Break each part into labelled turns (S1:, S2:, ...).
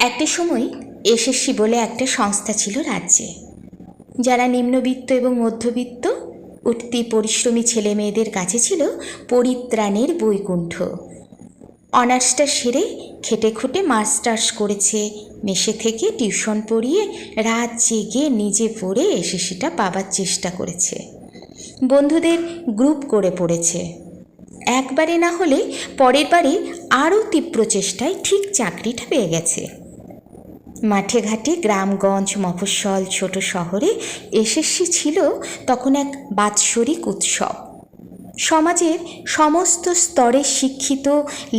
S1: একটা সময় এসএসসি বলে একটা সংস্থা ছিল রাজ্যে, যারা নিম্নবিত্ত এবং মধ্যবিত্ত উঠতি পরিশ্রমী ছেলে মেয়েদের কাছে ছিল পরিত্রাণের বৈকুণ্ঠ। অনার্সটা সেরে খেটে খুঁটে মাস্টার্স করেছে, মেসে থেকে টিউশন পড়িয়ে রাত জেগে নিজে পড়ে এসএসসিটা পাবার চেষ্টা করেছে, বন্ধুদের গ্রুপ করে পড়েছে। একবারে না হলে পরের বারে আরও তীব্র চেষ্টায় ঠিক চাকরিটা পেয়ে গেছে। মাঠে ঘাটে, গ্রামগঞ্জ, মফস্বল, ছোট শহরে এসএসসি ছিল তখন এক বাৎসরিক উৎসব। সমাজের সমস্ত স্তরের শিক্ষিত,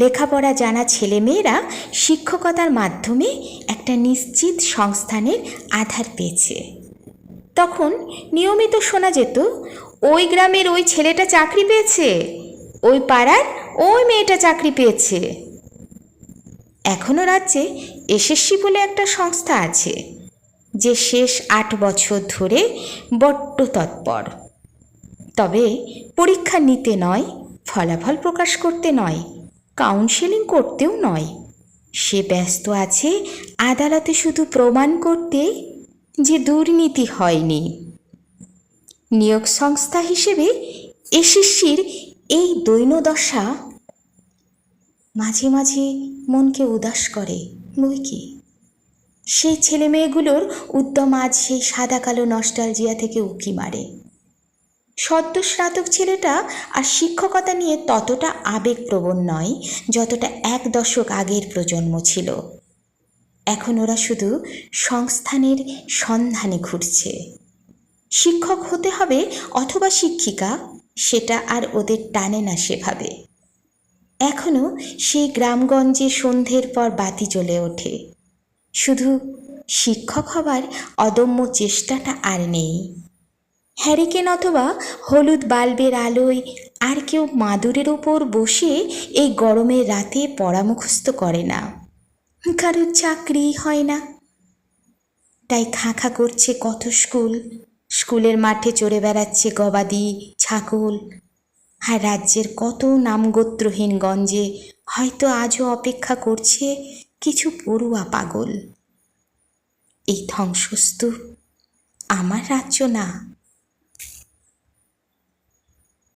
S1: লেখাপড়া জানা ছেলেমেয়েরা শিক্ষকতার মাধ্যমে একটা নিশ্চিত সংস্থানের আধার পেয়েছে। তখন নিয়মিত শোনা যেত, ওই গ্রামের ওই ছেলেটা চাকরি পেয়েছে, ওই পাড়ার ওই মেয়েটা চাকরি পেয়েছে। এখনও রাজ্যে এসএসসি বলে একটা সংস্থা আছে, যে শেষ 8 বছর ধরে বড্ড তৎপর। তবে পরীক্ষা নিতে নয়, ফলাফল প্রকাশ করতে নয়, কাউন্সেলিং করতেও নয়, সে ব্যস্ত আছে আদালতে শুধু প্রমাণ করতে যে দুর্নীতি হয়নি। নিয়োগ সংস্থা হিসেবে এসএসসির এই দৈন্যদশা মাঝে মাঝে মনকে উদাস করে, বই কি। সেই ছেলেমেয়েগুলোর উদ্যম আজ সেই সাদা কালো নস্টালজিয়া থেকে উঁকি মারে। সদ্য স্নাতক ছেলেটা আর শিক্ষকতা নিয়ে ততটা আবেগপ্রবণ নয় যতটা 1 দশক আগের প্রজন্ম ছিল। এখন ওরা শুধু সংস্থানের সন্ধানে ঘুরছে। শিক্ষক হতে হবে অথবা শিক্ষিকা, সেটা আর ওদের টানে না সেভাবে। এখনও সেই গ্রামগঞ্জে সন্ধ্যের পর বাতি জ্বলে ওঠে, শুধু শিক্ষক হবার অদম্য চেষ্টাটা আর নেই। হ্যারিকেন অথবা হলুদ বাল্বের আলোয় আর কেউ মাদুরের ওপর বসে এই গরমের রাতে পড়া মুখস্থ করে না, কারোর চাকরি হয় না। তাই খাঁ করছে কত স্কুলের মাঠে চড়ে বেড়াচ্ছে গবাদি, ছাগল। আর রাজ্যের কত নামগোত্রহীন গঞ্জে হয়তো আজও অপেক্ষা করছে কিছু পড়ুয়া পাগল। এই ধ্বংসস্তূপ আমার রাজ্য না।